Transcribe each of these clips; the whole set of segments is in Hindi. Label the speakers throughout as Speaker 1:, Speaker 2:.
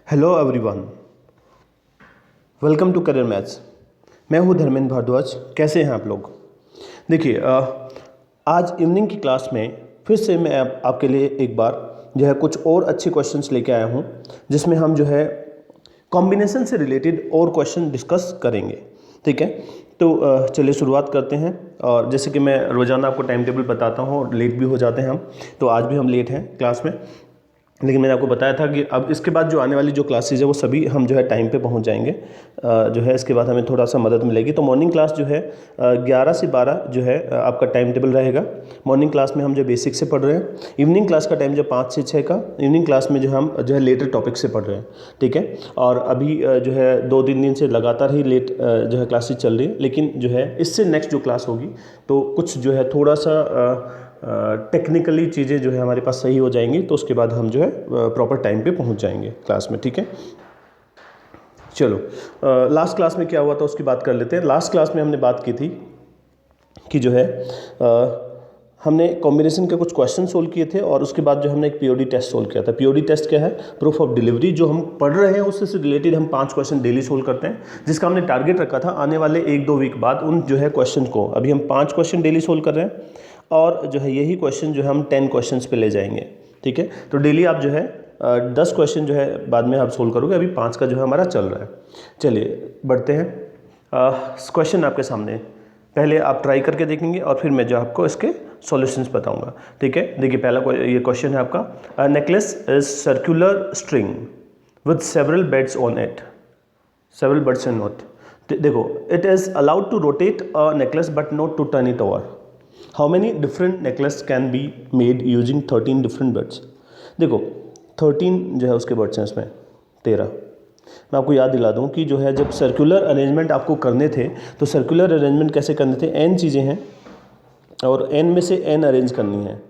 Speaker 1: Hello everyone, welcome to career maths. मैं हूं धर्मेंद्र भारद्वाज। कैसे हैं आप लोग? देखिए, आज इवनिंग की क्लास में फिर से मैं आपके लिए एक बार जो है कुछ और अच्छे क्वेश्चंस लेके आया हूं, जिसमें हम जो है कॉम्बिनेशन से रिलेटेड और क्वेश्चन डिस्कस करेंगे। ठीक है, तो चलिए शुरुआत करते हैं। और जैसे कि मैं रोज़ाना आपको टाइम टेबल बताता हूँ और लेट भी हो जाते हैं हम, तो आज भी हम लेट हैं क्लास में, लेकिन मैंने आपको बताया था कि अब इसके बाद जो आने वाली जो क्लासेज है वो सभी हम जो है टाइम पे पहुंच जाएंगे। जो है इसके बाद हमें थोड़ा सा मदद मिलेगी। तो मॉर्निंग क्लास जो है 11 से 12 जो है आपका टाइम टेबल रहेगा। मॉर्निंग क्लास में हम जो बेसिक से पढ़ रहे हैं। इवनिंग क्लास का टाइम जो 5 से 6 का, इवनिंग क्लास में जो हम जो है लेटर टॉपिक से पढ़ रहे हैं। ठीक है, और अभी जो है 2-3 दिन से लगातार ही लेट जो है क्लासेज चल रही है, लेकिन जो है इससे नेक्स्ट जो क्लास होगी तो कुछ जो है थोड़ा सा टेक्निकली चीज़ें जो है हमारे पास सही हो जाएंगी, तो उसके बाद हम जो है प्रॉपर टाइम पे पहुंच जाएंगे क्लास में। ठीक है, चलो लास्ट क्लास में क्या हुआ था उसकी बात कर लेते हैं। लास्ट क्लास में हमने बात की थी कि जो है हमने कॉम्बिनेशन के कुछ क्वेश्चन सोल्व किए थे, और उसके बाद जो हमने एक पीओडी टेस्ट सोल्व किया था। पीओडी टेस्ट क्या है? Proof of delivery. जो हम पढ़ रहे हैं उससे रिलेटेड हम 5 क्वेश्चन डेली सोल्व करते हैं, जिसका हमने टारगेट रखा था आने वाले 1-2 वीक बाद उन जो है क्वेश्चन को। अभी हम 5 क्वेश्चन डेली सोल्व कर रहे हैं, और जो है यही क्वेश्चन जो है हम 10 क्वेश्चन पे ले जाएंगे। ठीक है, तो डेली आप जो है 10 क्वेश्चन जो है बाद में आप सोल्व करोगे। अभी 5 का जो है हमारा चल रहा है। चलिए बढ़ते हैं। क्वेश्चन आपके सामने, पहले आप ट्राई करके देखेंगे और फिर मैं जो आपको इसके सॉल्यूशंस बताऊंगा। ठीक है, देखिए पहला ये क्वेश्चन है आपका, necklace is circular string with several beads on it, several beads in it. देखो, it is allowed to rotate a necklace but not to turn it over. How many different necklace can be made using 13 different birds. देखो 13 जो है उसके बर्ड्स हैं इसमें, 13। मैं आपको याद दिला दूं कि जो है जब सर्कुलर अरेंजमेंट आपको करने थे तो सर्कुलर अरेंजमेंट कैसे करने थे? n चीज़ें हैं और n में से n अरेंज करनी है।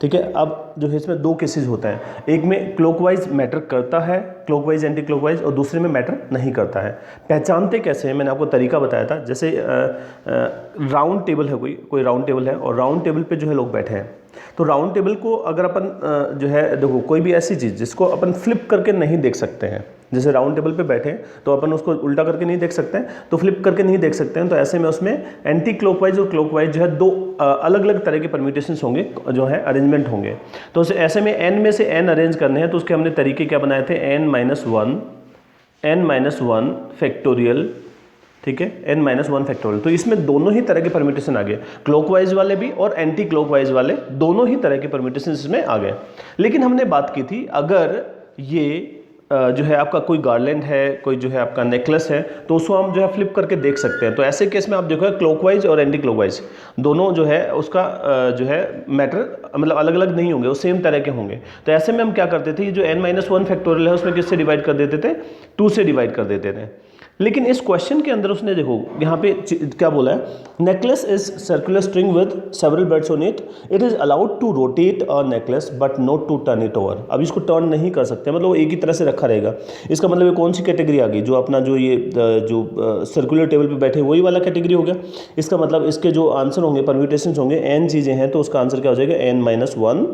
Speaker 1: ठीक है, अब जो है इसमें 2 केसेस होता है। एक में क्लॉकवाइज मैटर करता है, क्लॉकवाइज एंटी क्लॉकवाइज, और दूसरे में मैटर नहीं करता है। पहचानते कैसे हैं? मैंने आपको तरीका बताया था। जैसे राउंड टेबल है, कोई राउंड टेबल है और राउंड टेबल पे जो है लोग बैठे हैं, तो राउंड टेबल को अगर अपन जो है देखो कोई भी ऐसी चीज़ जिसको अपन फ्लिप करके नहीं देख सकते हैं, जैसे राउंड टेबल पे बैठे हैं तो अपन उसको उल्टा करके नहीं देख सकते हैं, तो फ्लिप करके नहीं देख सकते हैं, तो ऐसे में उसमें एंटी क्लॉकवाइज और क्लॉकवाइज जो है 2 अलग अलग तरह के परम्यूटेशंस होंगे, जो है अरेंजमेंट होंगे। तो ऐसे में n में से n अरेंज करने हैं, तो उसके हमने तरीके क्या बनाए थे? n-1 factorial. ठीक है, n-1 फैक्टोरियल। तो इसमें दोनों ही तरह के परम्यूटेशन आ गए, क्लॉकवाइज वाले भी और एंटी क्लॉकवाइज वाले, दोनों ही तरह के परम्यूटेशन इसमें आ गए। लेकिन हमने बात की थी अगर ये जो है आपका कोई गार्लैंड है, कोई जो है आपका नेकलेस है, तो उसको हम जो है फ्लिप करके देख सकते हैं। तो ऐसे केस में आप देखो क्लॉकवाइज और एंटी क्लॉकवाइज दोनों जो है उसका जो है मैटर मतलब अलग अलग नहीं होंगे, वो सेम तरह के होंगे। तो ऐसे में हम क्या करते थे, जो n-1 फैक्टोरियल है उसमें किससे डिवाइड कर देते थे? 2 से डिवाइड कर देते थे। लेकिन इस क्वेश्चन के अंदर उसने देखो यहाँ पे क्या बोला है, necklace is circular string with several birds on it, it is allowed to rotate a necklace but not to turn it over. अब इसको टर्न नहीं कर सकते, मतलब वो एक ही तरह से रखा रहेगा। इसका मतलब ये कौन सी कैटेगरी आ गई? जो अपना जो ये जो सर्कुलर टेबल पे बैठे वही वाला कैटेगरी हो गया। इसका मतलब इसके जो आंसर होंगे, परम्यूटेशंस होंगे, n चीज़ें हैं, तो उसका आंसर क्या हो जाएगा? n-1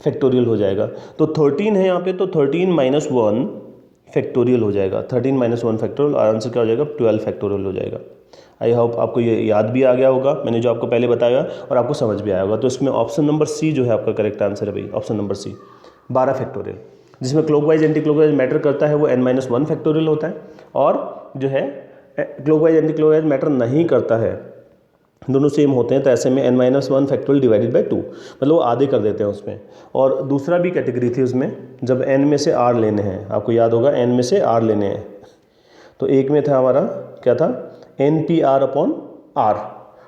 Speaker 1: फैक्टोरियल हो जाएगा। तो 13 है यहाँ पे, तो 13-1 फैक्टोरियल हो जाएगा। 13-1 फैक्टोरियल, और आंसर क्या हो जाएगा? 12 फैक्टोरियल हो जाएगा। आई होप आपको ये याद भी आ गया होगा, मैंने जो आपको पहले बताया, और आपको समझ भी आया होगा। तो इसमें ऑप्शन नंबर सी जो है आपका करेक्ट आंसर है भाई, ऑप्शन नंबर सी, 12 फैक्टोरियल। जिसमें क्लॉकवाइज एंटी क्लॉकवाइज मैटर करता है वो n-1 फैक्टोरियल होता है, और जो है क्लॉकवाइज एंटी क्लॉकवाइज मैटर नहीं करता है, दोनों सेम होते हैं। तो ऐसे में n-1 फैक्टोरियल डिवाइडेड बाई 2, मतलब वो आधे कर देते हैं उसमें। और दूसरा भी कैटेगरी थी उसमें, जब n में से r लेने हैं, आपको याद होगा n में से r लेने हैं, तो एक में था हमारा क्या था? NPR/R,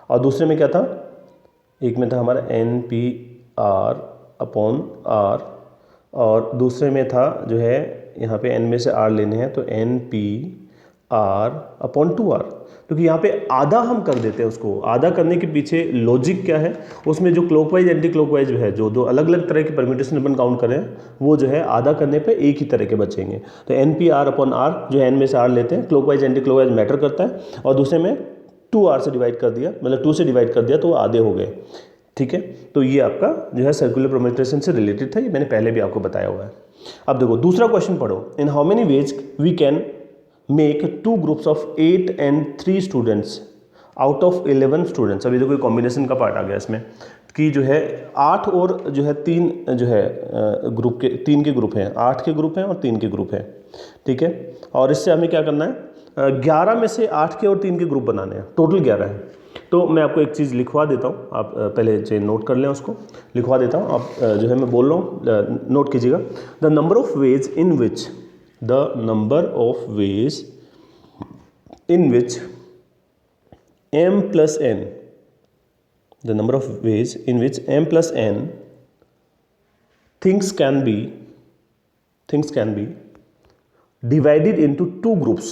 Speaker 1: और दूसरे में क्या था? एक में था हमारा NPR/R, और दूसरे में था जो है यहाँ पे n में से r लेने हैं, तो NPR/2R। क्योंकि यहाँ पे आधा हम कर देते हैं उसको। आधा करने के पीछे लॉजिक क्या है? उसमें जो क्लॉकवाइज एंटी क्लॉकवाइज है, जो 2 अलग अलग तरह के परम्यूटेशन अपन काउंट करें, वो जो है आधा करने पे एक ही तरह के बचेंगे। तो NPR/R जो n में से r लेते हैं, क्लॉकवाइज एंटी क्लॉकवाइज मैटर करता है, और दूसरे में 2r से डिवाइड कर दिया, मतलब 2 से डिवाइड कर दिया, तो वो आधे हो गए। ठीक है, तो ये आपका जो है सर्कुलर परम्यूटेशन से रिलेटेड था, ये मैंने पहले भी आपको बताया हुआ है। अब देखो दूसरा क्वेश्चन पढ़ो, in how many ways we can make 2 groups of 8 and 3 students out of 11 students. अभी देखो कॉम्बिनेशन का पार्ट आ गया इसमें कि जो है 8 और जो है 3 जो है ग्रुप के 3 के ग्रुप हैं, 8 के ग्रुप हैं और 3 के ग्रुप हैं, ठीक है। और इससे हमें क्या करना है, 11 में से 8 के और 3 के ग्रुप बनाने हैं, टोटल 11 है। तो मैं आपको एक चीज़ लिखवा देता हूँ, आप पहले चाहे नोट कर लें, उसको लिखवा देता हूँ, आप जो है मैं बोल रहा हूँ नोट कीजिएगा। The number of ways in which m plus n, the number of ways in which m plus n things can be divided into two groups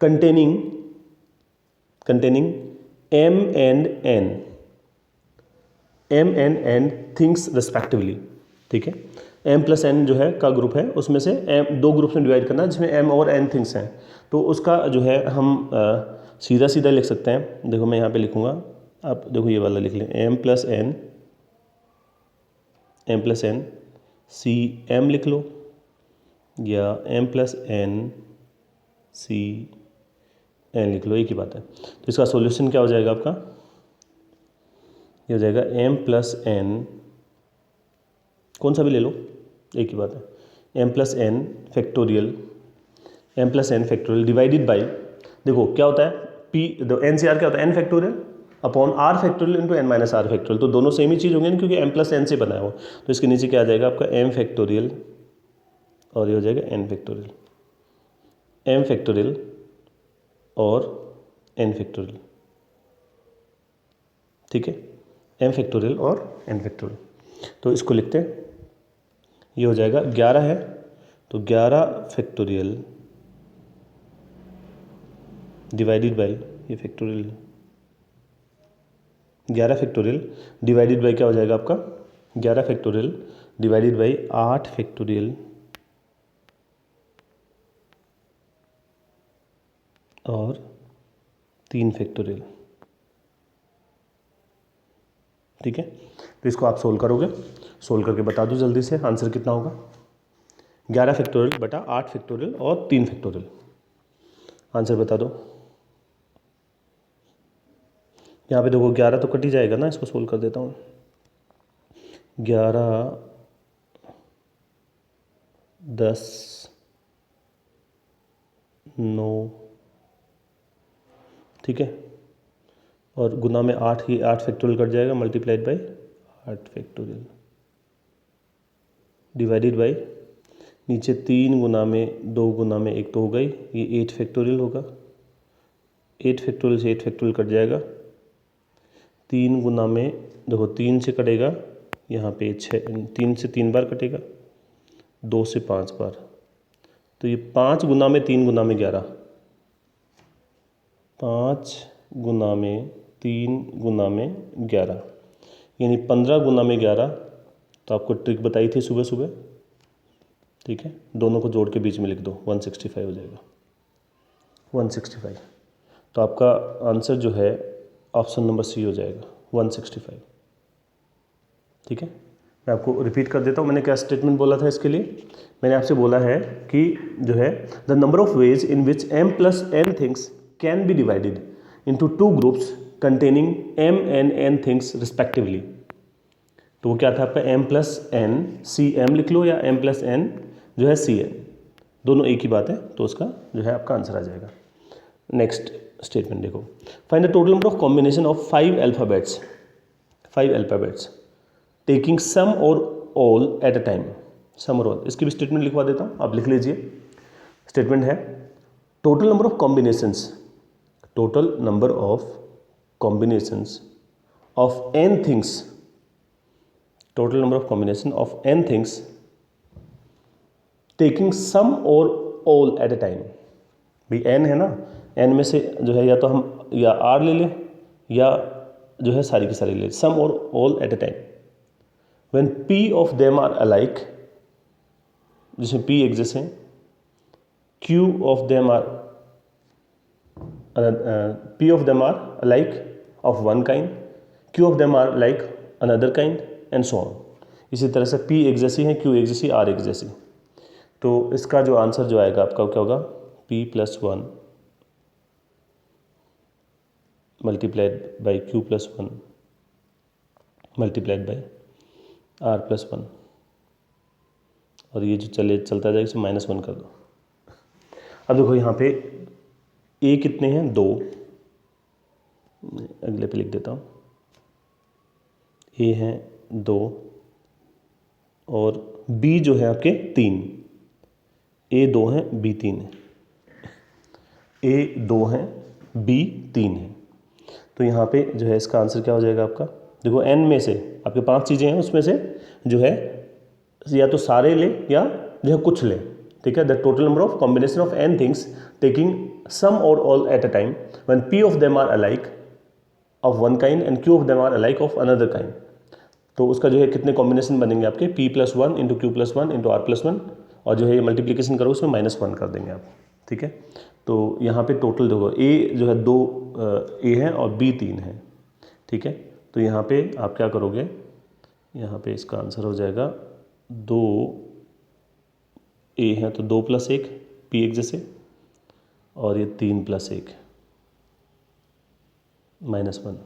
Speaker 1: containing m and n things respectively, ठीक है। m प्लस n जो है का ग्रुप है, उसमें से m 2 ग्रुप्स में डिवाइड करना है जिसमें m और n थिंग्स हैं। तो उसका जो है हम सीधा सीधा लिख सकते हैं। देखो मैं यहाँ पे लिखूँगा, आप देखो ये वाला लिख लें, m प्लस n सी m लिख लो, या m प्लस n सी n लिख लो, एक ही बात है। तो इसका सॉल्यूशन क्या हो जाएगा आपका, ये हो जाएगा m प्लस n, कौन सा भी ले लो एक ही बात है, m plus n factorial divided by, देखो क्या होता है p n से r क्या होता है n factorial upon r factorial into n minus r factorial. तो दोनों सेम ही चीज़ होंगे क्योंकि m प्लस n से बना है वो। तो इसके नीचे क्या आ जाएगा आपका m फैक्टोरियल और ये हो जाएगा n फैक्टोरियल, m फैक्टोरियल और n फैक्टोरियल, ठीक है, m फैक्टोरियल और n फैक्टोरियल। तो इसको लिखते हैं, ये हो जाएगा 11 है तो 11 फैक्टोरियल डिवाइडेड बाई ये फैक्टोरियल, 11 फैक्टोरियल डिवाइडेड बाई क्या हो जाएगा आपका 11 फैक्टोरियल डिवाइडेड बाई 8 फैक्टोरियल और 3 फैक्टोरियल, ठीक है। तो इसको आप सोल्व करोगे, सोल्व करके बता दो जल्दी से आंसर कितना होगा, 11 फैक्टोरियल बटा 8 फैक्टोरियल और 3 फैक्टोरियल, आंसर बता दो। यहाँ पे देखो 11 तो कट ही जाएगा ना, इसको सोल्व कर देता हूँ। 11 10 9, ठीक है, और गुना में 8 ही 8 फैक्टोरियल कट जाएगा, multiplied by 8 factorial divided by नीचे 3 गुना में 2 गुना में 1 तो होगा ही, ये 8 फैक्टोरियल होगा, 8 फैक्टोरियल से 8 फैक्टोरियल कट जाएगा, 3 गुना में देखो 3 से कटेगा, यहाँ पे 6 3 से 3 बार कटेगा, 2 से 5 बार, तो ये 5 गुना में 3 गुना में 11, 5 गुना में 3 गुना में 11 यानी 15 गुना में 11। तो आपको ट्रिक बताई थी सुबह सुबह, ठीक है, दोनों को जोड़ के बीच में लिख दो, 165 हो जाएगा, 165। तो आपका आंसर जो है ऑप्शन नंबर सी हो जाएगा 165, ठीक है। मैं आपको रिपीट कर देता हूँ, मैंने क्या स्टेटमेंट बोला था इसके लिए, मैंने आपसे बोला है कि जो है the number of ways in which m plus n things can be divided into 2 groups containing m and n things respectively. तो वो क्या था आपका m प्लस n सी m लिख लो, या m प्लस n जो है सी n, दोनों एक ही बात है, तो उसका जो है आपका आंसर आ जाएगा। नेक्स्ट स्टेटमेंट देखो, find the total number of combination of 5 alphabets taking some or all at a time, some or all, इसकी भी स्टेटमेंट लिखवा देता हूँ, आप लिख लीजिए। स्टेटमेंट है total number of combinations of n things, total number of combination of n things taking some or all at a time. भाई n है ना, n में से जो है या तो हम या r ले लें या जो है सारी की सारी ले, some or all at a time. When p of them are alike, जिसमें p एग्जिस्ट हैं, q of them are p of them are alike of one kind, q of them are like another kind, and so on. इसी तरह से P एक जैसी है, Q एक जैसी, R एक जैसी। तो इसका जो आंसर जो आएगा आपका क्या होगा, P+1 multiplied by Q+1 multiplied by R+1, और ये जो चलता जाएगा इसे -1 कर दो। अब देखो यहाँ पे A कितने हैं, 2, अगले पे लिख देता हूँ, A हैं 2 और B जो है आपके 3, A 2 हैं B 3 है, A 2 हैं B 3 है। तो यहाँ पे जो है इसका आंसर क्या हो जाएगा आपका, देखो n में से आपके 5 चीज़ें हैं, उसमें से जो है या तो सारे ले या जो है कुछ ले, ठीक है। The total number of combination of n things taking some or all at a time when p of them are alike of one kind and q of them are alike of another kind. तो उसका जो है कितने कॉम्बिनेशन बनेंगे आपके, P+1 into Q+1 into R+1, और जो है ये मल्टीप्लिकेशन करो उसमें -1 कर देंगे आप, ठीक है। तो यहाँ पे टोटल देखो A जो है 2 A है और B 3 है, ठीक है। तो यहाँ पे आप क्या करोगे, यहाँ पे इसका आंसर हो जाएगा 2 A है तो 2 + 1 P एक जैसे, और ये 3 + 1 -1,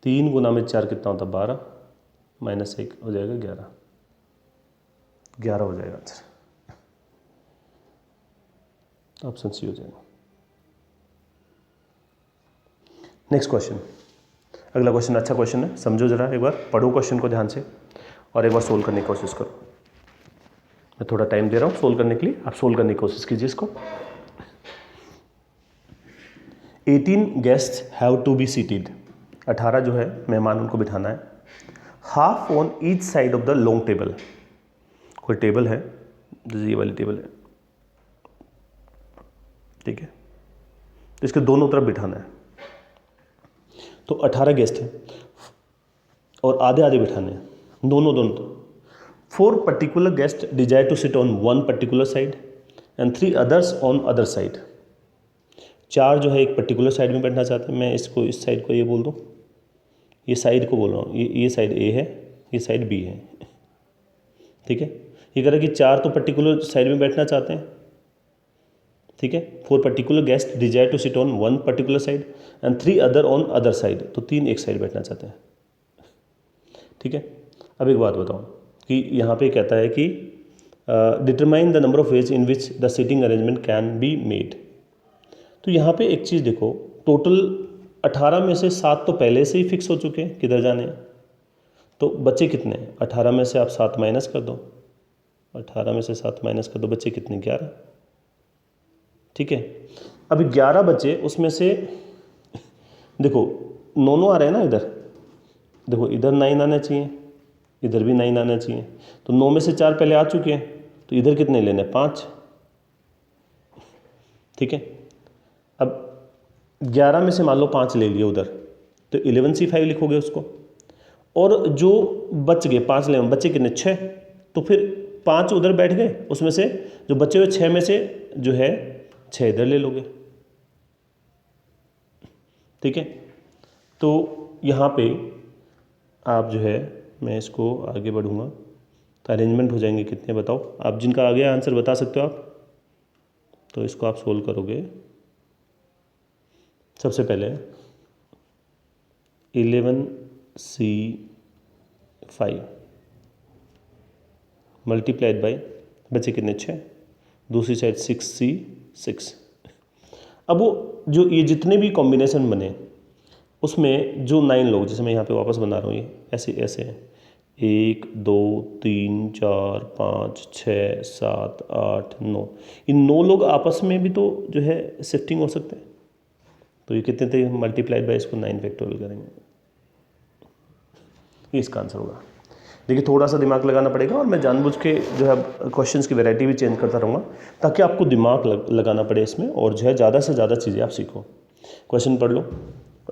Speaker 1: 3 गुना में 4 कितना होता है, 12 -1 हो जाएगा 11 हो जाएगा आंसर, ऑप्शन सी हो जाएगा। नेक्स्ट क्वेश्चन, अगला क्वेश्चन अच्छा क्वेश्चन है, समझो जरा, एक बार पढ़ो क्वेश्चन को ध्यान से और एक बार सोल्व करने की कोशिश करो। मैं थोड़ा टाइम दे रहा हूँ सोल्व करने के लिए, आप सोल्व करने की कोशिश कीजिए इसको। 18 guest have to be seated, 18 जो है मेहमान उनको बिठाना है, half on each side of the long table. कोई टेबल है, जैसे ये वाली टेबल है, ठीक है, तो इसके दोनों तरफ बिठाना है। तो 18 गेस्ट हैं और आधे आधे बिठाने हैं, दोनों तरफ। 4 particular guest desire to sit on one particular side and 3 others on other side. 4 जो है एक पर्टिकुलर साइड में बैठना चाहते हैं, मैं इसको इस साइड को ये बोल दूँ, ये साइड को बोल रहा हूँ, ये साइड A है, ये साइड B है, ठीक है। ये कह रहा है कि 4 तो पर्टिकुलर साइड में बैठना चाहते हैं, ठीक है। 4 particular guest desire to sit on one particular side and 3 other on other side, तो 3 एक साइड बैठना चाहते हैं, ठीक है। अब एक बात बताऊँ कि यहाँ पे कहता है कि determine the number of ways in which the seating arrangement can be made. तो यहाँ पे एक चीज़ देखो, टोटल 18 में से 7 तो पहले से ही फिक्स हो चुके हैं किधर जाने हैं, तो बच्चे कितने हैं, 18 में से आप 7 माइनस कर दो, 18 में से 7 माइनस कर दो, बच्चे कितने, 11, ठीक है। अभी 11 बच्चे, उसमें से देखो 9 आ रहे हैं ना इधर, देखो इधर 9 आना चाहिए, इधर भी 9 आना चाहिए, तो 9 में से 4 पहले आ चुके हैं, तो इधर कितने लेने, 5, ठीक है। अब 11 में से मान लो 5 ले लिए उधर, तो 11C5 लिखोगे उसको, और जो बच गए 5 ले, बच्चे कितने, 6, तो फिर 5 उधर बैठ गए, उसमें से जो बचे हुए 6 में से जो है 6 इधर ले लोगे, ठीक है। तो यहाँ पे आप जो है, मैं इसको आगे बढ़ूँगा तो अरेंजमेंट हो जाएंगे कितने, बताओ आप, जिनका आगे आंसर बता सकते हो आप, तो इसको आप सोल्व करोगे। सबसे पहले 11C5 मल्टीप्लाइड बाई, बचे कितने, 6, दूसरी साइड 6C6। अब वो जो ये जितने भी कॉम्बिनेशन बने उसमें जो 9 लोग, जैसे मैं यहाँ पे वापस बना रहा हूँ, ये ऐसे ऐसे हैं, 1 2 3 4 5 6 7 8 9, इन 9 लोग आपस में भी तो जो है शिफ्टिंग हो सकते हैं, तो ये कितने थे, मल्टीप्लाइड बाय इसको 9 फैक्टोरियल करेंगे, ये इसका आंसर होगा। देखिए थोड़ा सा दिमाग लगाना पड़ेगा, और मैं जानबूझ के जो है क्वेश्चंस की वैरायटी भी चेंज करता रहूँगा ताकि आपको दिमाग लगाना पड़े इसमें, और जो है ज़्यादा से ज़्यादा चीज़ें आप सीखो। क्वेश्चन पढ़ लो।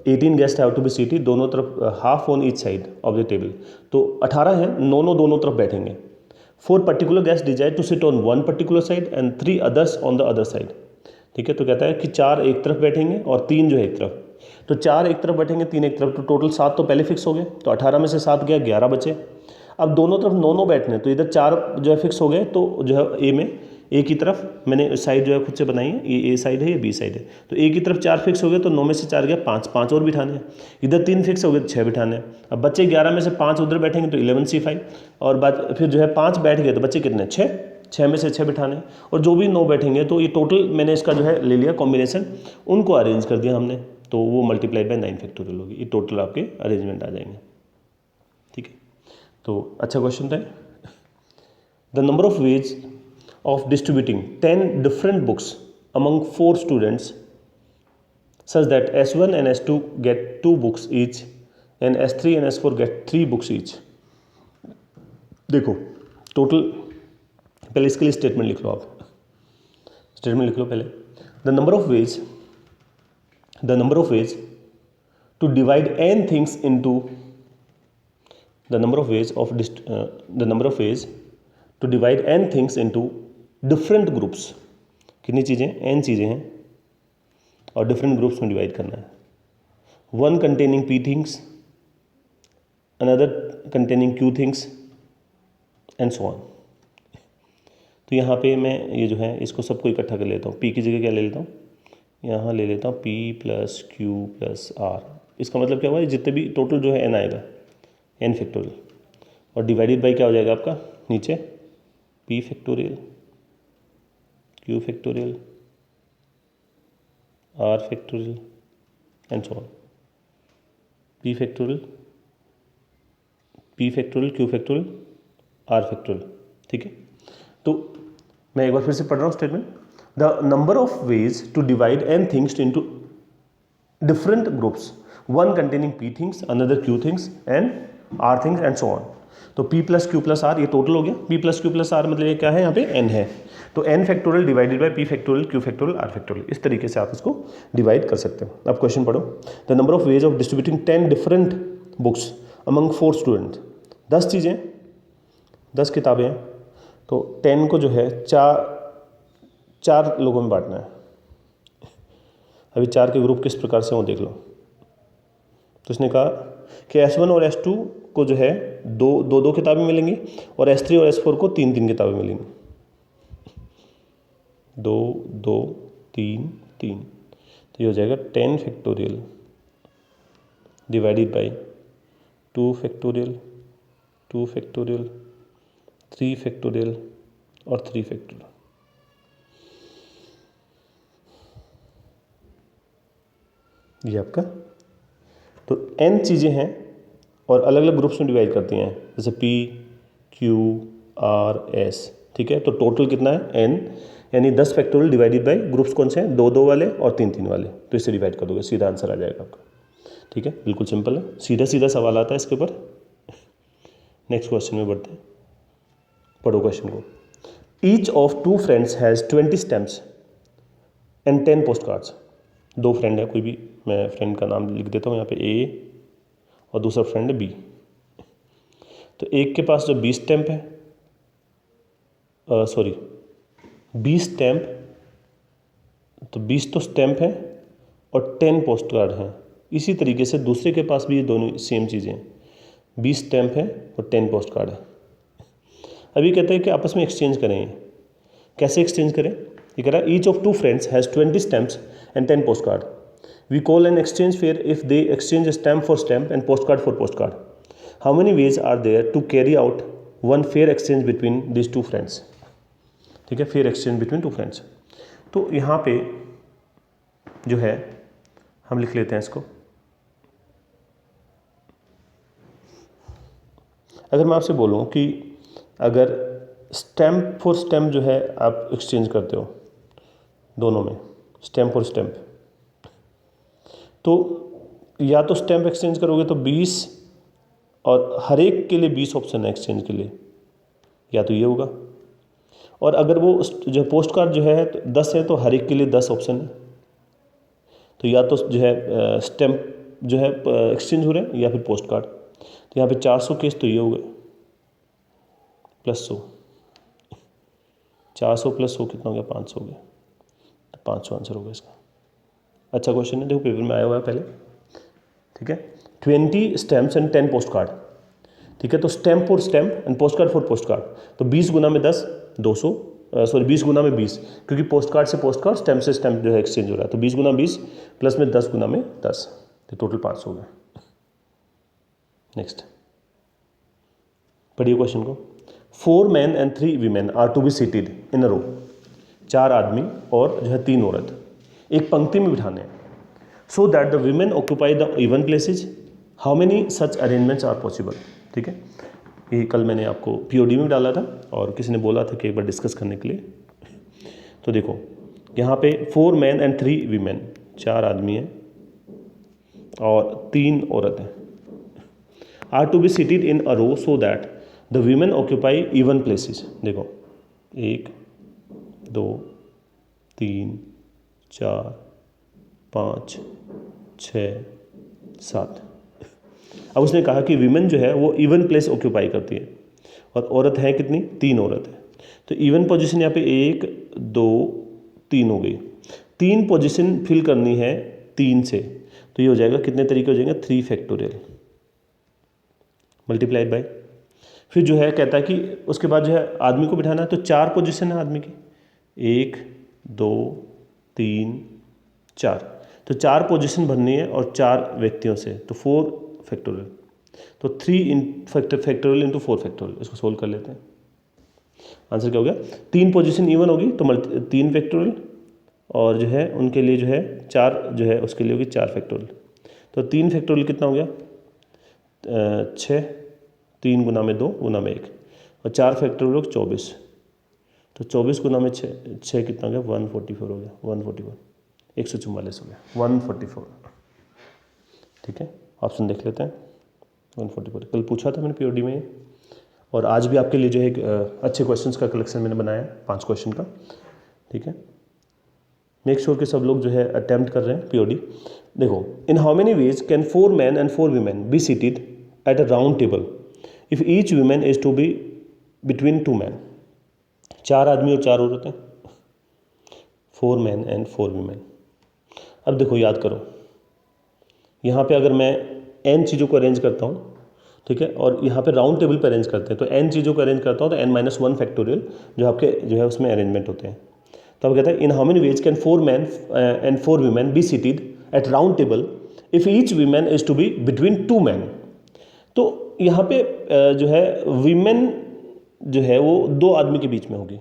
Speaker 1: 18 guest have to be seated, दोनों तरफ, half on each side of the table, तो 18 हैं, दोनों तरफ बैठेंगे। 4 particular guest desire to sit on one particular side and 3 others on the other side, ठीक है। तो कहता है कि 4 एक तरफ बैठेंगे और 3 जो है एक तरफ, तो 4 एक तरफ बैठेंगे, 3 एक तरफ, तो टोटल 7 तो पहले फिक्स हो गए। तो 18 में से 7 गया, 11 बचे। अब दोनों तरफ 9 9 बैठने, तो इधर 4 जो है फिक्स हो गए, तो जो है ए में, ए की तरफ मैंने साइड जो है खुद से बनाई है, ये ए साइड है, ये बी साइड है। तो ए की तरफ 4 फिक्स हो गए, तो 9 में से 4 गया, 5 5 और बिठाने हैं। इधर 3 फिक्स हो गए, तो 6 बिठाने हैं। अब बच्चे 11 में से 5 उधर बैठेंगे, तो 11C5, और बाद फिर जो है 5 बैठ गए, तो बच्चे कितने, 6, 6 में से 6 बिठाने हैं। और जो भी 9 बैठेंगे, तो ये टोटल मैंने इसका जो है ले लिया कॉम्बिनेशन, उनको अरेंज कर दिया हमने, तो वो मल्टीप्लाइड बाय 9 फैक्टोरियल होगी। ये टोटल आपके अरेंजमेंट आ जाएंगे। ठीक है, तो अच्छा क्वेश्चन था। The number of veg of distributing 10 different books among 4 students such that S1 and S2 get 2 books each and S3 and S4 get 3 books each। देखो टोटल, पहले इसके लिए स्टेटमेंट लिख लो आप, स्टेटमेंट लिख लो पहले। The number of ways to divide n things into the number of ways to divide n things into different groups. कितनी चीज़ें, n चीज़ें हैं, और डिफरेंट ग्रुप्स में डिवाइड करना है। One containing p things, another containing q things, and so on. तो यहाँ पे मैं ये जो है इसको सबको इकट्ठा कर लेता हूँ। p की जगह क्या ले लेता हूँ, यहाँ ले लेता हूँ p + q + r। इसका मतलब क्या हुआ, जितने भी टोटल जो है n आएगा, n फैक्टोरियल, और डिवाइडेड बाई क्या हो जाएगा आपका नीचे, p factorial, q factorial, r factorial, and so on. p factorial, q factorial, r factorial. ठीक है, तो मैं एक बार फिर से पढ़ रहा हूँ statement. The number of ways to divide n things into different groups, one containing p things, another q things, and r things, and so on. तो p + q + r ये टोटल हो गया। p + q + r मतलब ये क्या है, यहाँ पे n है, तो n factorial divided by p factorial, q factorial, r factorial. इस तरीके से आप इसको डिवाइड कर सकते हो। अब क्वेश्चन पढ़ो। The number of ways of distributing 10 different books among 4 student. 10 चीज़ें, 10 किताबें हैं, तो 10 को जो है चार लोगों में बांटना है। अभी 4 के ग्रुप किस प्रकार से हो देख लो। तो उसने कहा कि S1 और S2 को जो है दो किताबें मिलेंगी, और S3 और S4 को 3 3 किताबें मिलेंगी। 2 2 3 3, तो ये हो जाएगा 10 factorial divided by 2 factorial, 2 factorial, 3 factorial, और 3 फैक्टोरियल। ये आपका, तो n चीज़ें हैं और अलग अलग ग्रुप्स में डिवाइड करती हैं, जैसे p, q, r, s। ठीक है, तो टोटल कितना है n, यानी 10 फैक्टोरियल डिवाइडेड बाई ग्रुप्स कौन से हैं, 2 2 वाले और 3 3 वाले। तो इससे डिवाइड कर दोगे, सीधा आंसर आ जाएगा आपका। ठीक है, बिल्कुल सिंपल है, सीधा सीधा सवाल आता है इसके ऊपर। नेक्स्ट क्वेश्चन में बढ़ते हैं, पढ़ो क्वेश्चन को। Each of 2 friends has 20 stamps and 10 post cards. 2 friend है, कोई भी, मैं फ्रेंड का नाम लिख देता हूँ यहाँ पे A, और दूसरा फ्रेंड है B। तो एक के पास जो 20 स्टैम्प है, 20 स्टैम्प, तो 20 तो स्टैम्प है और 10 पोस्ट कार्ड हैं। इसी तरीके से दूसरे के पास भी ये दोनों सेम चीज़ें हैं, 20 स्टैम्प है और 10 पोस्ट कार्ड है। अभी कहते हैं कि आपस में एक्सचेंज करें। कैसे एक्सचेंज करें, ये कह रहा है each of 2 friends has 20 stamps and 10 post card. We call an exchange fair if they exchange stamp for stamp and post card for post card. How many ways are there to carry out one fair exchange between this 2 friends. ठीक है, फेयर एक्सचेंज बिटवीन 2 फ्रेंड्स। तो यहाँ पे जो है हम लिख लेते हैं इसको। अगर मैं आपसे बोलूँ कि अगर स्टैम्प फॉर स्टैम्प जो है आप एक्सचेंज करते हो दोनों में, स्टैम्प फॉर स्टैम्प, तो या तो स्टैम्प एक्सचेंज करोगे तो 20, और हर एक के लिए 20 ऑप्शन है एक्सचेंज के लिए, या तो ये होगा। और अगर वो जो पोस्ट कार्ड जो है तो 10 है, तो हर एक के लिए 10 ऑप्शन है। तो या तो जो है स्टैम्प जो है एक्सचेंज हो रहे हैं, या फिर पोस्ट कार्ड। तो यहाँ पे 400 केस तो ये हो गए, +100, 400 + 100 कितना हो गया, 500 हो गया। तो 500 आंसर होगा इसका। अच्छा क्वेश्चन है, देखो पेपर में आया हुआ है पहले। ठीक है, 20 स्टैम्प्स एंड 10 पोस्ट कार्ड, ठीक है। तो stamp for stamp and post card for post card, तो 20 गुना में 10 200, सॉरी 20 गुना में 20, क्योंकि पोस्ट कार्ड से पोस्ट कार्ड, स्टैम्प से स्टैम्प जो है एक्सचेंज हो रहा है, तो 20 गुना 20 प्लस में 10 गुना में 10, तो टोटल 500 हो गया। नेक्स्ट पढ़िए क्वेश्चन को। 4 men and 3 women are to be seated in a row, 4 आदमी और जो है 3 औरत एक पंक्ति में बिठाने हैं, so that the women occupy the even places, how many such arrangements are possible, ठीक है। ये कल मैंने आपको पीओडी में डाला था और किसी ने बोला था कि एक बार डिस्कस करने के लिए। तो देखो यहाँ पे 4 men and 3 women, 4 आदमी हैं और 3 औरत हैं, are to be seated in a row so that the women occupy even places. देखो 1 2 3 4 5 6 7। अब उसने कहा कि वीमेन जो है वो इवन प्लेस ऑक्यूपाई करती है और औरत है कितनी, 3 औरत है। तो इवन पोजीशन यहाँ पे 1 2 3 हो गई, 3 पोजीशन फिल करनी है 3 से, तो ये हो जाएगा कितने तरीके हो जाएंगे, 3 फैक्टोरियल मल्टीप्लाइड बाय, फिर जो है कहता है कि उसके बाद जो है आदमी को बिठाना है, तो 4 पोजीशन है आदमी की, 1 2 3 4, तो 4 पोजीशन भरनी है और 4 व्यक्तियों से, तो 4 फैक्टोरियल, तो 3 फैक्टोरियल इंटू 4 फैक्टोरियल, इसको सोल्व कर लेते हैं। आंसर क्या हो गया, 3 पोजीशन इवन होगी तो 3 फैक्टोरियल, और जो है उनके लिए जो है 4 जो है उसके लिए होगी 4 फैक्टोरियल, तो 3 फैक्टोरियल कितना हो गया 6, 3 गुना में 2 गुना में 1, और 4 फैक्टोरियल 24, तो 24 गुना में 6 कितना हो गया 144 हो गया, 144 144 हो गया 144, ठीक है। ऑप्शन देख लेते हैं 144, कल पूछा था मैंने पीओडी में, और आज भी आपके लिए जो है एक अच्छे क्वेश्चंस का कलेक्शन मैंने बनाया है 5 क्वेश्चन का, ठीक है। मेक श्योर कि सब लोग जो है अटेम्प्ट कर रहे हैं पीओडी। देखो, in how many ways can 4 men and 4 women be seated at a round table if each women is to be between 2 men, 4 आदमी और 4 औरतें, 4 men and 4 women। अब देखो याद करो, यहाँ पे अगर मैं n चीज़ों को अरेंज करता हूँ, ठीक है, और यहाँ पे राउंड टेबल पे अरेंज करते हैं, तो n चीज़ों को अरेंज करता हूँ तो n-1 फैक्टोरियल जो आपके जो है उसमें अरेंजमेंट होते हैं। तो अब कहता है in how many ways can 4 men and 4 women be seated at round table if each women is to be between 2 men। तो यहाँ पे जो है वीमेन जो है वो 2 आदमी के बीच में होगी,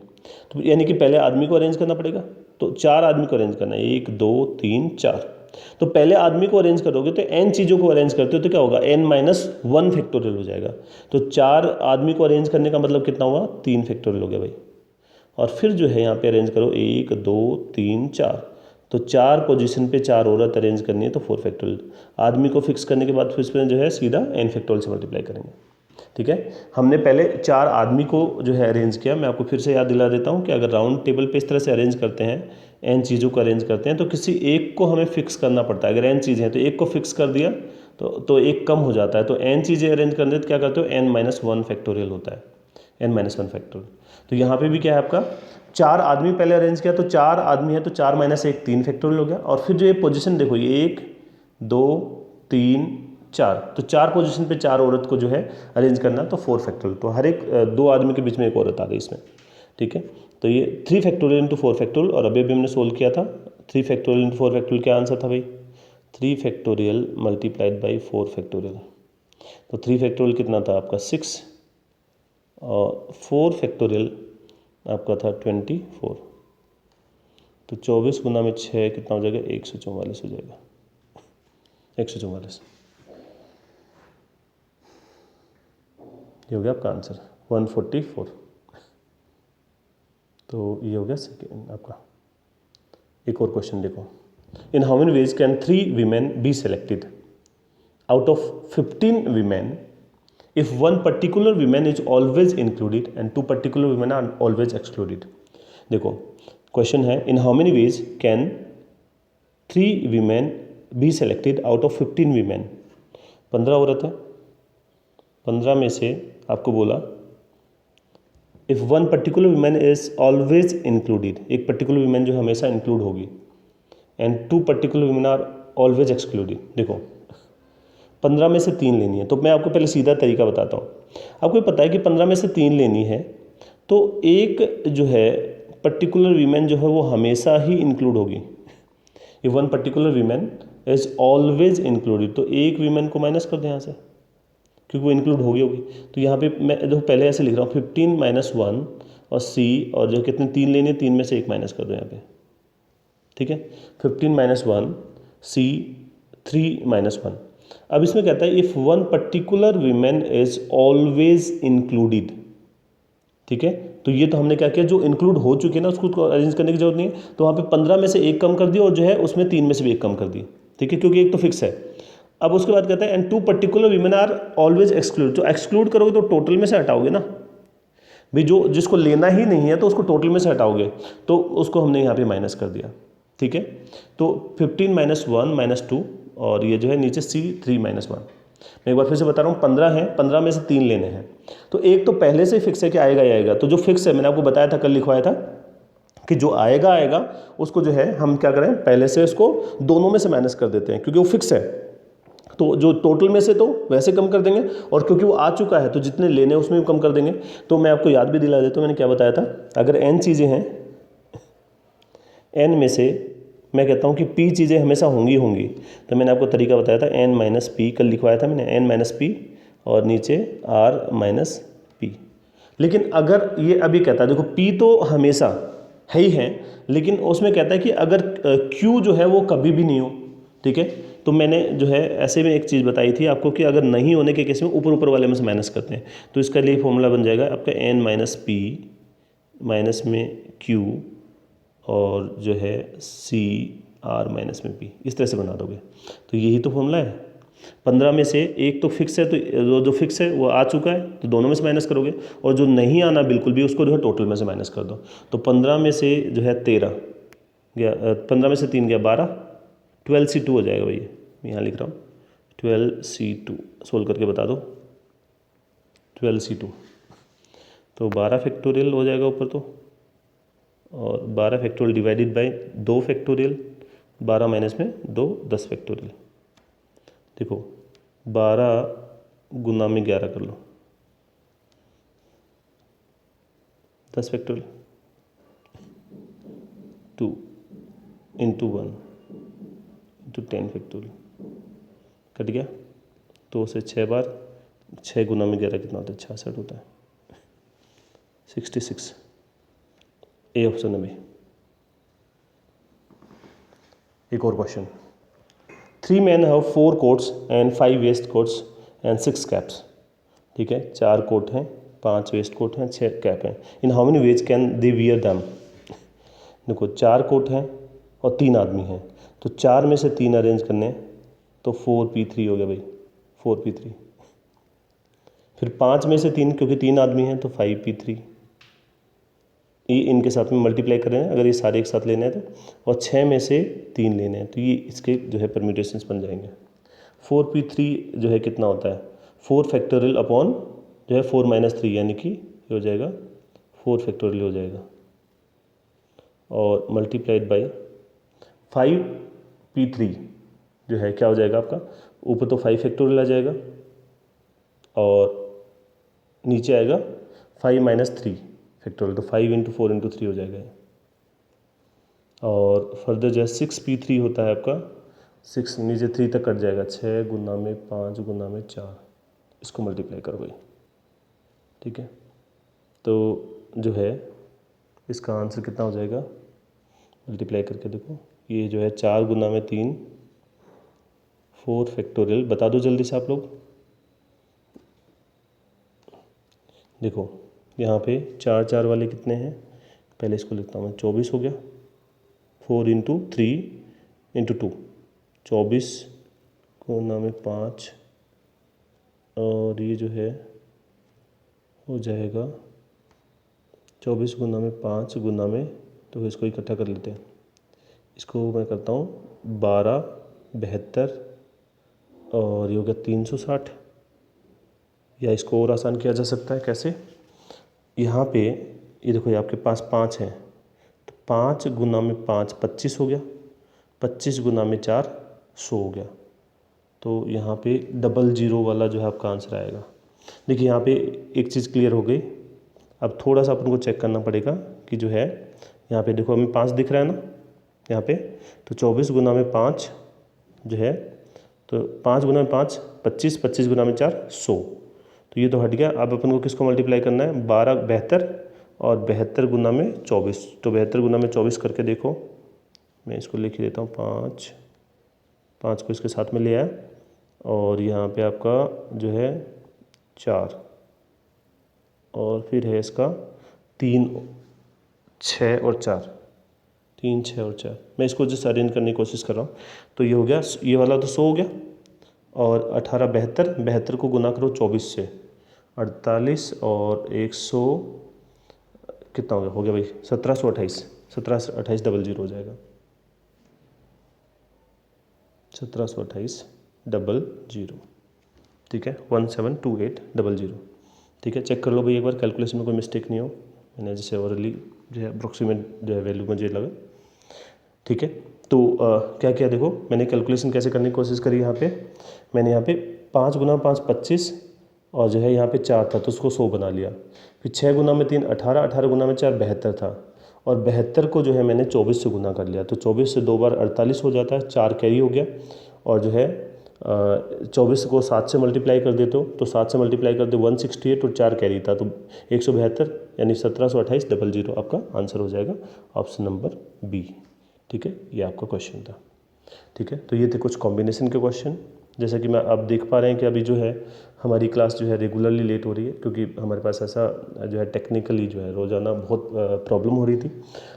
Speaker 1: तो यानी कि पहले आदमी को अरेंज करना पड़ेगा, तो 4 आदमी को अरेंज करना है, 1 2 3 4। तो पहले आदमी को अरेंज करोगे तो n चीज़ों को अरेंज करते हो तो क्या होगा n-1 फैक्टोरियल हो जाएगा, तो 4 आदमी को अरेंज करने का मतलब कितना हुआ 3 फैक्टोरियल हो गया भाई, और फिर जो है यहाँ पे अरेंज करो 1 2 3 4, तो 4 पोजीशन पे 4 औरत अरेंज करनी है तो 4 फैक्टोरियल, आदमी को फिक्स करने के बाद फिर इसमें जो है सीधा n फैक्टोरियल से मल्टीप्लाई करेंगे, ठीक है। हमने पहले 4 आदमी को जो है अरेंज किया, मैं आपको फिर से याद दिला देता हूँ कि अगर राउंड टेबल पे इस तरह से अरेंज करते हैं, n चीज़ों को अरेंज करते हैं, तो किसी एक को हमें फिक्स करना पड़ता है। अगर n चीज़ें हैं तो एक को फिक्स कर दिया तो एक कम हो जाता है, तो n चीज़ें अरेंज करने तो क्या करते हो n-1 फैक्टोरियल होता है, n-1 फैक्टोरियल। तो यहाँ पे भी क्या है आपका 4 आदमी पहले अरेंज किया, तो 4 आदमी है तो 4-1 3 फैक्टोरियल हो गया, और फिर जो ये पोजीशन देखो ये 1 2 3 4, तो 4 पोजीशन पे 4 औरत को जो है अरेंज करना, तो 4 फैक्टोरियल, तो हर एक 2 आदमी के बीच में एक औरत आ गई इसमें, ठीक है। तो ये 3 फैक्टोरियल इंटू 4 फैक्टोरियल, और अभी हमने सोल्व किया था 3 फैक्टोरियल इंटू 4 फैक्टोरियल, क्या आंसर था भाई 3 फैक्टोरियल मल्टीप्लाइड बाई 4 फैक्टोरियल, तो 3 फैक्टोरियल कितना था आपका 6, और 4 फैक्टोरियल आपका था 24, तो 24 गुना में 6 कितना हो जाएगा 144 हो जाएगा, 144, ये हो गया आपका आंसर 144। तो ये हो गया सेकेंड आपका। एक और क्वेश्चन देखो, in how many ways can 3 women be selected out of 15 women if 1 particular women is always included and 2 particular women are always excluded. देखो क्वेश्चन है in how many ways can 3 women be selected out of 15 women, 15 औरत है, 15 में से आपको बोला if 1 particular women is always included, एक पर्टिकुलर वीमेन जो हमेशा इंक्लूड होगी, and 2 particular women are always excluded. देखो 15 में से 3 लेनी है, तो मैं आपको पहले सीधा तरीका बताता हूँ। आपको पता है कि 15 में से 3 लेनी है, तो एक जो है पर्टिकुलर वीमेन जो है वो हमेशा ही इंक्लूड होगी। ये one particular women is always included, तो एक वीमेन को माइनस कर दो यहाँ से, क्योंकि वो इंक्लूड होगी। तो यहाँ पे मैं देखो पहले ऐसे लिख रहा हूँ 15 माइनस 1 और सी, और जो कितने 3 लेने, 3 में से 1 माइनस कर दो यहाँ पे, ठीक है। 15 माइनस 1 सी 3 माइनस 1। अब इसमें कहता है if one particular women is always included, ठीक है। तो ये तो हमने क्या किया, जो इंक्लूड हो चुके हैं ना उसको अरेंज करने की जरूरत नहीं है, तो वहाँ पे 15 में से 1 कम कर दिया और जो है उसमें 3 में से भी 1 कम कर दी, ठीक है, क्योंकि एक तो फिक्स है। अब उसके बाद कहता है and 2 particular women are always exclude, तो एक्सक्लूड करोगे तो टोटल में से हटाओगे ना भी, जो जिसको लेना ही नहीं है तो उसको टोटल में से हटाओगे, तो उसको हमने यहाँ पे माइनस कर दिया, ठीक है। तो 15 माइनस 1 माइनस 2, और ये जो है नीचे सी 3 माइनस 1। मैं एक बार फिर से बता रहा हूँ, 15 है, 15 में से 3 लेने हैं, तो एक तो पहले से फिक्स है कि आएगा ही आएगा, तो जो फिक्स है मैंने आपको बताया था, कल लिखवाया था कि जो आएगा आएगा उसको जो है हम क्या करें, पहले से इसको दोनों में से माइनस कर देते हैं, क्योंकि वो फिक्स है। तो जो टोटल में से तो वैसे कम कर देंगे, और क्योंकि वो आ चुका है तो जितने लेने हैं उसमें भी कम कर देंगे। तो मैं आपको याद भी दिला देता हूँ मैंने क्या बताया था, अगर n चीज़ें हैं, n में से मैं कहता हूँ कि p चीज़ें हमेशा होंगी होंगी, तो मैंने आपको तरीका बताया था n माइनस पी, कल लिखवाया था मैंने n माइनस पी और नीचे r माइनस पी। लेकिन अगर ये अभी कहता है, देखो p तो हमेशा है ही है, लेकिन उसमें कहता है कि अगर q जो है वो कभी भी नहीं हो, ठीक है। तो मैंने जो है ऐसे में एक चीज़ बताई थी आपको कि अगर नहीं होने के केस में ऊपर ऊपर वाले में से माइनस करते हैं, तो इसका लिए फॉर्मूला बन जाएगा आपका n माइनस पी माइनस में q और जो है सी आर माइनस में पी, इस तरह से बना दोगे। तो यही तो फॉर्मूला है। 15 में से एक तो फिक्स है, तो जो फिक्स है वो आ चुका है तो दोनों में से माइनस करोगे, और जो नहीं आना बिल्कुल भी उसको जो है टोटल में से माइनस कर दो। तो 15 में से जो है 13 गया, 15 में से 3 गया 12, 12C2 हो जाएगा भैया, मैं यहाँ लिख रहा हूँ 12C2, सोल्व करके बता दो 12C2, तो 12 फैक्टोरियल हो जाएगा ऊपर तो, और 12 factorial divided by 2 factorial, 12 minus में 2 10 फैक्टोरियल। देखो 12 गुना में 11 कर लो, 10 factorial 2 into 1 into 10 factorial, cut गया। 2 से 6 बार, 6 गुना में 11 कितना होता है, 66 होता है, 66। ए ऑप्शन में। एक और question, 3 men have 4 coats and 5 waistcoats and 6 caps, ठीक है। 4 कोट हैं, 5 वेस्ट कोट हैं, 6 कैप हैं। इन how many ways can they wear them. देखो 4 कोट हैं और 3 आदमी हैं, तो 4 में से 3 अरेंज करने तो 4p3 हो गया भाई, 4p3। फिर 5 में से 3, क्योंकि 3 आदमी हैं तो 5p3, ये इनके साथ में मल्टीप्लाई कर रहे हैं अगर ये सारे एक साथ लेने हैं तो, और 6 में से 3 लेने हैं तो ये इसके जो है परम्यूटेशंस बन जाएंगे। 4p3 जो है कितना होता है, 4 फैक्टोरियल अपॉन जो है 4 माइनस 3, यानी कि ये हो जाएगा 4 फैक्टोरियल हो जाएगा, और मल्टीप्लाइड बाई 5p3 जो है क्या हो जाएगा आपका, ऊपर तो 5 फैक्टोरियल आ जाएगा और नीचे आएगा 5 माइनस 3 फैक्टोरियल, तो 5 इंटू 4 इंटू 3 हो जाएगा। और फर्दर जो है 6p3 होता है आपका, 6 नीचे 3 तक कट जाएगा, 6 गुना में 5 गुना में 4, इसको मल्टीप्लाई करो भाई, ठीक है। तो जो है इसका आंसर कितना हो जाएगा, मल्टीप्लाई करके देखो, ये जो है 4 गुना में 3, 4 फैक्टोरियल, बता दो जल्दी से आप लोग। देखो यहाँ पे 4 4 वाले कितने हैं, पहले इसको लिखता हूँ मैं, 24 हो गया, 4 इंटू 3 इंटू 2, 24 गुना में 5, और ये जो है हो जाएगा 24 गुना में 5 गुना में, तो इसको इकट्ठा कर लेते हैं, इसको मैं करता हूँ 12 72, और ये हो गया 360। या इसको और आसान किया जा सकता है, कैसे, यहाँ पे ये देखो ये आपके पास 5 है, तो 5 गुना में 5 25 हो गया, 25 गुना में 4 100 हो गया, तो यहाँ पे 00 वाला जो है आपका आंसर आएगा। देखिए यहाँ पे एक चीज़ क्लियर हो गई। अब थोड़ा सा अपन को चेक करना पड़ेगा कि जो है यहाँ पे देखो हमें 5 दिख रहा है ना यहाँ पे, तो 24 गुना में 5 जो है, तो 5 गुना में 5 25, 25 गुना में 4 100, तो ये तो हट गया। अब अपन को किसको मल्टीप्लाई करना है, 12 72 और 72 गुना में 24, तो 72 गुना में 24 करके देखो, मैं इसको लिख देता हूँ 5, 5 को इसके साथ में ले आया और यहाँ पे आपका जो है 4 और फिर है इसका 3 6 और 4, 3 6 और 4। मैं इसको जस्ट अरेंज करने की कोशिश कर रहा हूँ, तो ये हो गया, ये वाला तो 100 हो गया और 18 72, 72 को गुना करो 24 से, 48 और 100 कितना हो गया भाई 1728, 1728 00 हो जाएगा, 1728 00, ठीक है, 1728 00, ठीक है। चेक कर लो भाई एक बार, कैलकुलेशन में कोई मिस्टेक नहीं हो, मैंने जैसे ओरली जो है अप्रोक्सीमेट जो है वैल्यू मुझे लगा, ठीक है। तो क्या किया देखो, मैंने कैलकुलेशन कैसे करने की कोशिश करी, यहाँ पे मैंने यहाँ पे 5 गुना 5 25 और जो है यहाँ पे 4 था तो उसको 100 बना लिया, फिर 6 गुना में 3 18, 18 गुना में 4 72 था और 72 को जो है मैंने 24 से गुना कर लिया, तो 24 से 2 बार 48 हो जाता है, 4 कैरी हो गया और जो है 24 को 7 से मल्टीप्लाई कर देते हो तो 7 से मल्टीप्लाई कर दो 168 और 4 कैरी था तो 172 यानी 1728 00 आपका आंसर हो जाएगा, ऑप्शन नंबर बी, ठीक है। ये आपका क्वेश्चन था, ठीक है। तो ये थे कुछ कॉम्बिनेशन के क्वेश्चन। जैसा कि मैं आप देख पा रहे हैं कि अभी जो है हमारी क्लास जो है रेगुलरली लेट हो रही है क्योंकि हमारे पास ऐसा जो है टेक्निकली जो है रोज़ाना बहुत प्रॉब्लम हो रही थी,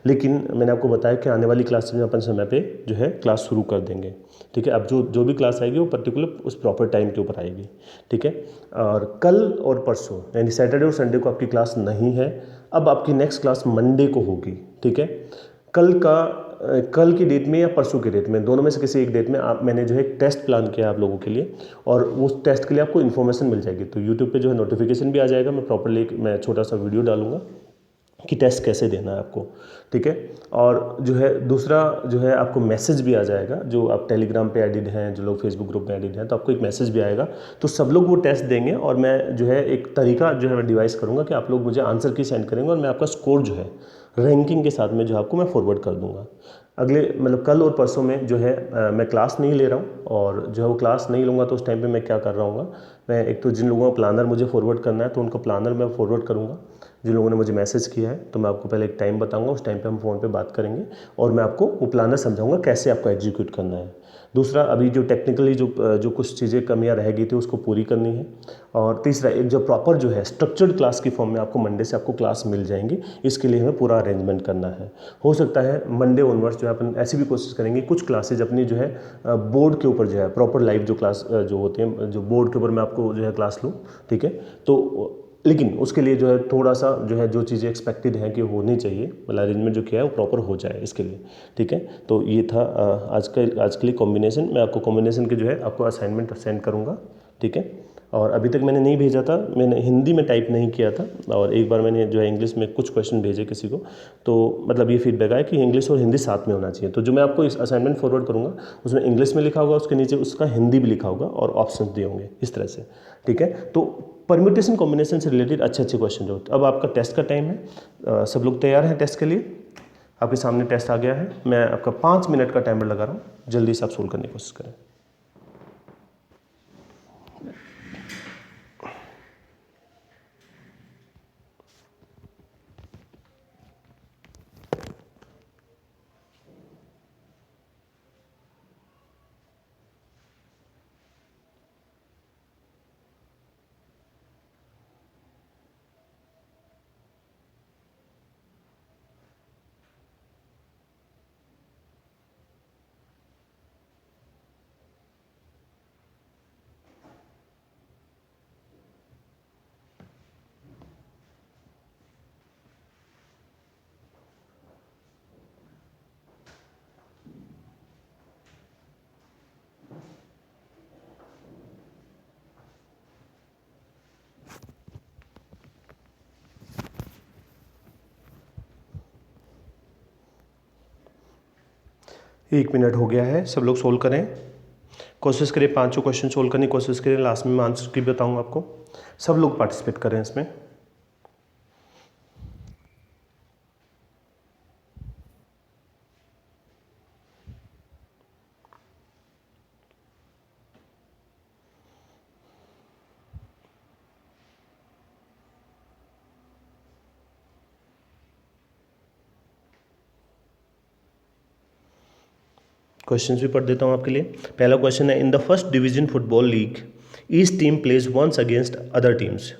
Speaker 1: लेकिन मैंने आपको बताया कि आने वाली क्लास में अपन समय पे जो है क्लास शुरू कर देंगे, ठीक है। अब जो भी क्लास आएगी वो पर्टिकुलर उस प्रॉपर टाइम के ऊपर आएगी, ठीक है। और कल और परसों यानी सैटरडे और संडे को आपकी क्लास नहीं है, अब आपकी नेक्स्ट क्लास मंडे को होगी, ठीक है। कल की डेट में या परसों की डेट में, दोनों में से किसी एक डेट में मैंने जो है एक टेस्ट प्लान किया आप लोगों के लिए और उस टेस्ट के लिए आपको इन्फॉर्मेशन मिल जाएगी, तो यूट्यूब पे जो है नोटिफिकेशन भी आ जाएगा, मैं प्रॉपरली मैं छोटा सा वीडियो डालूंगा कि टेस्ट कैसे देना है आपको, ठीक है। और जो है दूसरा जो है आपको मैसेज भी आ जाएगा, जो आप टेलीग्राम पे एडिड हैं, जो लोग फेसबुक ग्रुप में एडिड हैं, तो आपको एक मैसेज भी आएगा, तो सब लोग वो टेस्ट देंगे और मैं जो है एक तरीका जो है मैं डिवाइस करूँगा कि आप लोग मुझे आंसर की सेंड करेंगे और मैं आपका स्कोर जो है रैंकिंग के साथ में जो आपको मैं फॉरवर्ड कर दूंगा। अगले मतलब कल और परसों में जो है मैं क्लास नहीं ले रहा हूँ और जो है वो क्लास नहीं लूँगा तो उस टाइम पे मैं क्या कर रहा हूँ, मैं एक तो जिन लोगों का प्लानर मुझे फॉरवर्ड करना है तो उनका प्लानर मैं फॉरवर्ड करूँगा, जिन लोगों ने मुझे मैसेज किया है तो मैं आपको पहले एक टाइम बताऊंगा, उस टाइम पे हम फ़ोन पे बात करेंगे और मैं आपको वो प्लानर समझाऊंगा कैसे आपको एग्जीक्यूट करना है। दूसरा, अभी जो टेक्निकली जो कुछ चीज़ें कमियां रह गई थी उसको पूरी करनी है। और तीसरा, एक जो प्रॉपर जो है स्ट्रक्चर्ड क्लास की फॉर्म में आपको मंडे से आपको क्लास मिल जाएंगी, इसके लिए हमें पूरा अरेंजमेंट करना है। हो सकता है मंडे ऑनवर्ड्स जो है अपन ऐसी भी कोशिश करेंगे कुछ क्लासेज अपनी जो है बोर्ड के ऊपर जो है प्रॉपर लाइव जो क्लास जो होते हैं जो बोर्ड के ऊपर मैं आपको जो है क्लास लूँ, ठीक है। तो लेकिन उसके लिए जो है थोड़ा सा जो है जो चीज़ें एक्सपेक्टेड हैं कि होनी चाहिए, मतलब अरेंजमेंट जो किया है वो प्रॉपर हो जाए इसके लिए, ठीक है। तो ये था आज के लिए कॉम्बिनेशन। मैं आपको कॉम्बिनेशन के जो है आपको असाइनमेंट सेंड करूँगा, ठीक है। और अभी तक मैंने नहीं भेजा था, मैंने हिंदी में टाइप नहीं किया था और एक बार मैंने जो है इंग्लिश में कुछ क्वेश्चन भेजे किसी को, तो मतलब ये फीडबैक आया कि इंग्लिश और हिंदी साथ में होना चाहिए। तो जो मैं आपको इस असाइनमेंट फॉरवर्ड करूँगा उसमें इंग्लिश में लिखा होगा, उसके नीचे उसका हिंदी भी लिखा होगा और ऑप्शन दिए होंगे इस तरह से, ठीक है। तो परम्यूटेशन कॉम्बिनेशन से रिलेटेड अच्छे अच्छे क्वेश्चन जो होते हैं। अब आपका टेस्ट का टाइम है, सब लोग तैयार हैं टेस्ट के लिए? आपके सामने टेस्ट आ गया है, मैं आपका 5 मिनट का टाइमर लगा रहा हूँ, जल्दी से आप सोल्व करने की कोशिश करें। एक मिनट हो गया है, सब लोग सोल्व करें। कोशिश करिए पांचों क्वेश्चन सोल्व करने की कोशिश करिए, लास्ट में मैं आंसर की बताऊंगा आपको। सब लोग पार्टिसिपेट करें इसमें। क्वेश्चन भी पढ़ देता हूँ आपके लिए। पहला क्वेश्चन है, in the first division football league each team plays once against other teams.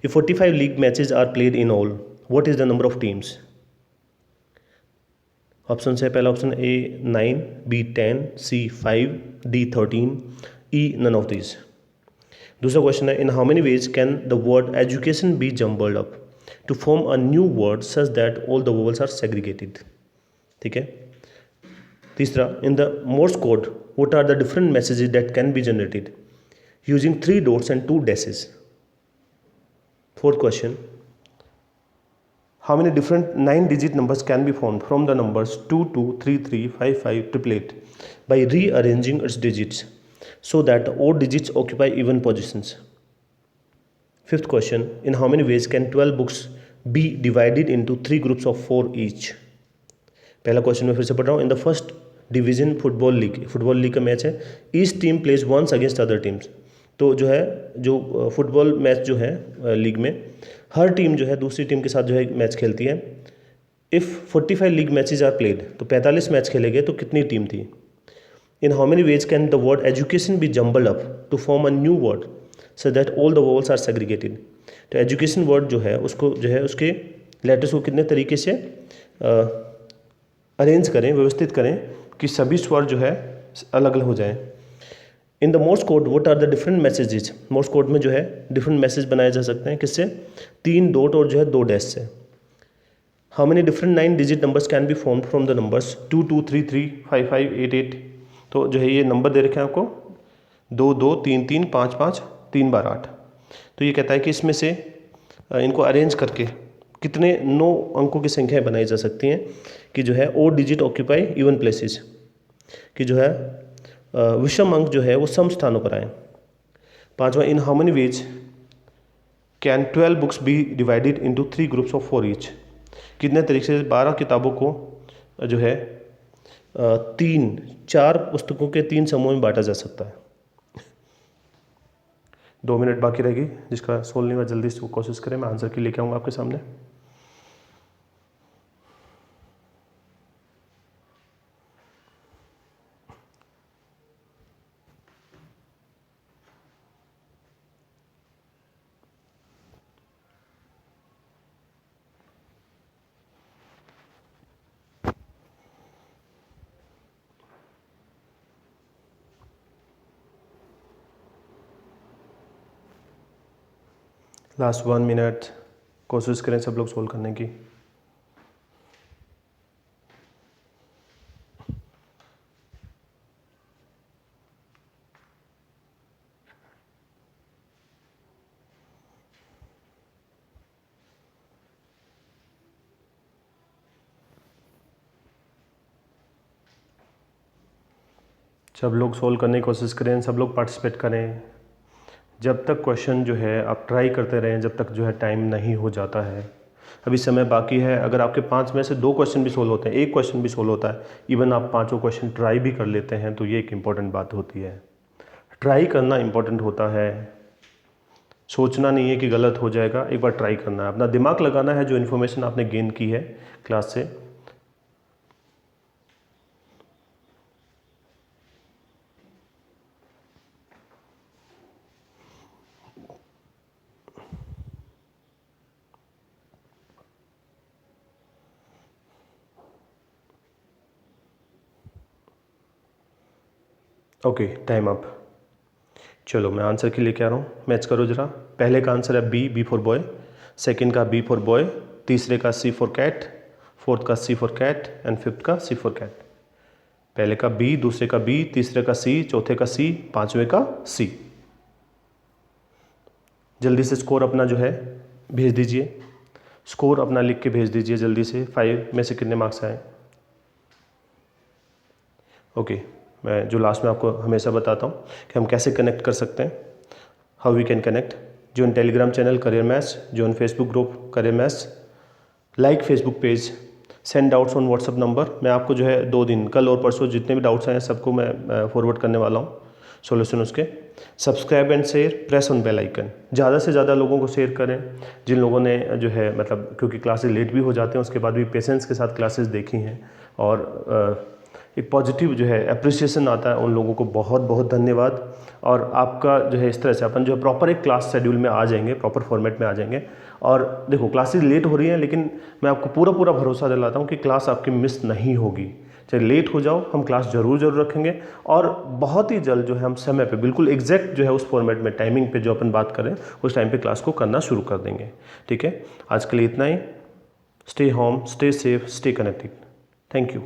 Speaker 1: If 45 league matches are played in all, what is the number of teams? Option है, पहला option A 9, B 10, C 5, D 13, E none of these. दूसरा क्वेश्चन है, in how many ways can the word education be jumbled up to form a new word such that all the vowels are segregated. ठीक है। तीसरा, in the Morse code what are the different messages that can be generated using 3 dots and 2 dashes। Fourth question, how many different 9-digit numbers can be formed from the numbers 22, 33, 55, 888 by rearranging its digits so that odd digits occupy even positions? Fifth question, in how many ways can 12 books be divided into 3 groups of 4 each? पहला क्वेश्चन मैं फिर से पढ़ रहा हूँ। In the first division football league का मैच है। Each team plays once against other teams. तो जो है जो फुटबॉल मैच जो है लीग में हर टीम जो है दूसरी टीम के साथ जो है मैच खेलती है। If 45 league matches are played, तो 45 मैच खेले गए तो कितनी टीम थी? In how many ways can the word education be jumbled up to form a new word so that all the vowels are segregated. तो एजुकेशन वर्ड जो है उसको जो है उसके लेटर्स को कितने तरीके से अरेंज करें, व्यवस्थित करें कि सभी स्वर जो है अलग अलग हो जाएं। In the Morse code what are the different messages. Morse code में जो है डिफरेंट मैसेज बनाए जा सकते हैं किससे? 3 डॉट और जो है 2 डैश से। How many different 9-digit numbers can be formed from the numbers 2, 2, 3, 3, 5, 5, 8, 8। तो जो है ये नंबर दे रखे हैं आपको 2, 2, 3, 3, 5, 5, 3 बार 8। तो ये कहता है कि इसमें से इनको अरेंज करके कितने 9 अंकों की संख्याएं बनाई जा सकती हैं कि जो है ओ डिजिट ऑक्यूपाई इवन प्लेसेस, कि जो है विषम अंक जो है वो सम स्थानों पर आए। पांचवा, in how many ways can 12 books be divided into 3 groups of 4 each. कितने तरीके से 12 किताबों को जो है 4 पुस्तकों के 3 समूह में बांटा जा सकता है। 2 मिनट बाकी रहेगी, जिसका सोल्व नहीं हुआ जल्दी से कोशिश करें, मैं आंसर की लेके आऊँगा आपके सामने। लास्ट 1 मिनट, कोशिश करें सब लोग सोल्व करने की। सब लोग सोल्व करने की कोशिश करें, सब लोग पार्टिसिपेट करें। जब तक क्वेश्चन जो है आप ट्राई करते रहें, जब तक जो है टाइम नहीं हो जाता है। अभी समय बाकी है। अगर आपके 5 में से 2 क्वेश्चन भी सोल्व होते हैं, 1 क्वेश्चन भी सोल्व होता है, इवन आप 5 क्वेश्चन ट्राई भी कर लेते हैं, तो ये एक इम्पॉर्टेंट बात होती है। ट्राई करना इम्पॉर्टेंट होता है, सोचना नहीं है कि गलत हो जाएगा। एक बार ट्राई करना है, अपना दिमाग लगाना है जो इन्फॉर्मेशन आपने गेन की है क्लास से। Okay, time up. चलो मैं आंसर की लेके आ रहा हूँ, मैच करो जरा। पहले का आंसर है बी फॉर बॉय, सेकंड का बी फॉर बॉय, तीसरे का सी फॉर कैट, फोर्थ का सी फॉर कैट एंड फिफ्थ का सी फॉर कैट। पहले का बी, दूसरे का बी, तीसरे का सी, चौथे का सी, पांचवें का सी। जल्दी से स्कोर अपना जो है भेज दीजिए, स्कोर अपना लिख के भेज दीजिए, जल्दी से 5 में से कितने मार्क्स आए। ओके, मैं जो लास्ट में आपको हमेशा बताता हूँ कि हम कैसे कनेक्ट कर सकते हैं, how we can connect. Join Telegram channel Career Maths, join Facebook group Career Maths, like Facebook page, send doubts on WhatsApp number. मैं आपको जो है 2 दिन, कल और परसों जितने भी डाउट्स आए सबको मैं फॉरवर्ड करने वाला हूँ सॉल्यूशन उसके। Subscribe and share, press on bell icon. ज़्यादा से ज़्यादा लोगों को शेयर करें जिन लोगों ने जो है मतलब क्योंकि क्लासेस लेट भी हो जाते हैं उसके बाद भी पेशेंस के साथ क्लासेस देखी हैं और एक पॉजिटिव जो है अप्रिसिएशन आता है, उन लोगों को बहुत बहुत धन्यवाद। और आपका जो है इस तरह से अपन जो है प्रॉपर एक क्लास शेड्यूल में आ जाएंगे, प्रॉपर फॉर्मेट में आ जाएंगे। और देखो क्लासेस लेट हो रही हैं लेकिन मैं आपको पूरा पूरा भरोसा दिलाता हूँ कि क्लास आपकी मिस नहीं होगी। चाहे लेट हो जाओ, हम क्लास ज़रूर रखेंगे और बहुत ही जल्द जो है हम समय पे बिल्कुल एग्जैक्ट जो है उस फॉर्मेट में टाइमिंग पे जो अपन बात करें उस टाइम पे क्लास को करना शुरू कर देंगे। ठीक है, आज के लिए इतना ही। Stay home, stay safe, stay connected. Thank you.